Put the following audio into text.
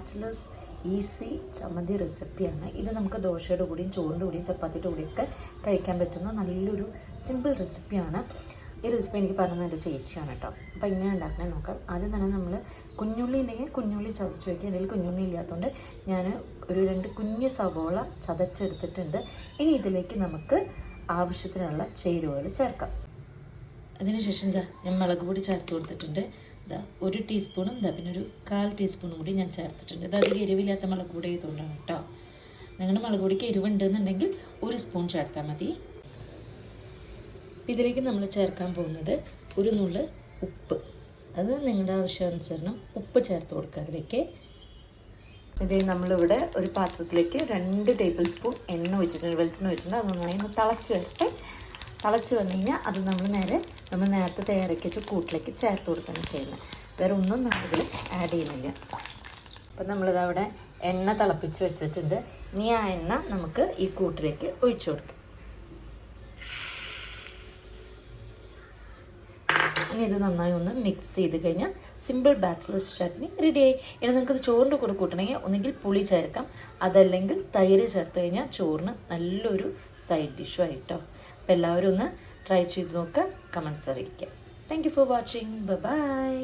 Bachelors easy ചമ്മന്തി റെസിപ്പിയാണ്. ഇത് നമുക്ക് ദോശയുടെ കൂടിയും ചോറിൻ്റെ കൂടിയും ചപ്പാത്തിയുടെ കൂടിയൊക്കെ കഴിക്കാൻ പറ്റുന്ന നല്ലൊരു സിമ്പിൾ റെസിപ്പിയാണ്. ഈ റെസിപ്പി എനിക്ക് പറഞ്ഞത് എൻ്റെ ചേച്ചിയാണ് കേട്ടോ. അപ്പോൾ ഇങ്ങനെ ഉണ്ടാക്കണേ നോക്കാം. ആദ്യം തന്നെ നമ്മൾ കുഞ്ഞുള്ളി ഉണ്ടെങ്കിൽ കുഞ്ഞുള്ളി ചതച്ച് വയ്ക്കുക. എൻ്റെ കുഞ്ഞുള്ളി ഇല്ലാത്തതുകൊണ്ട് ഞാൻ ഒരു 2 കുഞ്ഞ് സവോള ചതച്ചെടുത്തിട്ടുണ്ട്. ഇനി ഇതിലേക്ക് നമുക്ക് ആവശ്യത്തിനുള്ള ചേരുവകൾ ചേർക്കാം. അതിനുശേഷം ഞാൻ മുളക് പൊടി ചേർത്ത് കൊടുത്തിട്ടുണ്ട്. 1 ടീസ്പൂണും പിന്നെ ഒരു 1/4 ടീസ്പൂണും കൂടി ഞാൻ ചേർത്തിട്ടുണ്ട്. ഇത് അധികം എരിവില്ലാത്ത മുളക് പൊടി ആയതുകൊണ്ടാണ് കേട്ടോ. നിങ്ങളുടെ മുളക് പൊടിക്ക് എരിവുണ്ടെന്നുണ്ടെങ്കിൽ 1 സ്പൂൺ ചേർത്താൽ മതി. ഇതിലേക്ക് നമ്മൾ ചേർക്കാൻ പോകുന്നത് 1 നുള്ള് ഉപ്പ്. അത് നിങ്ങളുടെ ആവശ്യാനുസരണം ഉപ്പ് ചേർത്ത് കൊടുക്കുക അതിലേക്ക്. ഇതേ നമ്മളിവിടെ ഒരു പാത്രത്തിലേക്ക് 2 ടേബിൾ സ്പൂൺ എണ്ണ ഒഴിച്ചിട്ടുണ്ട്, വെളിച്ചെണ്ണ ഒഴിച്ചിട്ടുണ്ട്. അത് നന്നായി ഒന്ന് തിളച്ച് വരട്ടെ. തിളച്ച് വന്നു കഴിഞ്ഞാൽ അത് നമ്മൾ നേരത്തെ തയ്യാറാക്കി വെച്ച് കൂട്ടിലേക്ക് ചേർത്ത് കൊടുക്കുകയാണ് ചെയ്യുന്നത്. വേറെ ഒന്നും നമ്മളിതിൽ ആഡ് ചെയ്യുന്നില്ല. അപ്പം നമ്മളിതവിടെ എണ്ണ തിളപ്പിച്ച് വെച്ചിട്ടുണ്ട്. ഇനി ആ എണ്ണ നമുക്ക് ഈ കൂട്ടിലേക്ക് ഒഴിച്ചു കൊടുക്കാം. ഇനി ഇത് നന്നായി ഒന്ന് മിക്സ് ചെയ്ത് കഴിഞ്ഞാൽ സിമ്പിൾ ബാച്ചിലേഴ്സ് ചട്നി റെഡിയായി. ഇനി നിങ്ങൾക്കത് ചോറിൻ്റെ കൂടെ കൂട്ടണമെങ്കിൽ ഒന്നുകിൽ പുളി ചേർക്കാം, അതല്ലെങ്കിൽ തൈര് ചേർത്ത് കഴിഞ്ഞാൽ ചോറിന് നല്ലൊരു സൈഡ് ഡിഷും ആയിട്ടോ. അപ്പോൾ എല്ലാവരും ഒന്ന് ട്രൈ ചെയ്ത് നോക്കുക, കമൻറ്റ്സ് അറിയിക്കുക. Thank you for watching. By.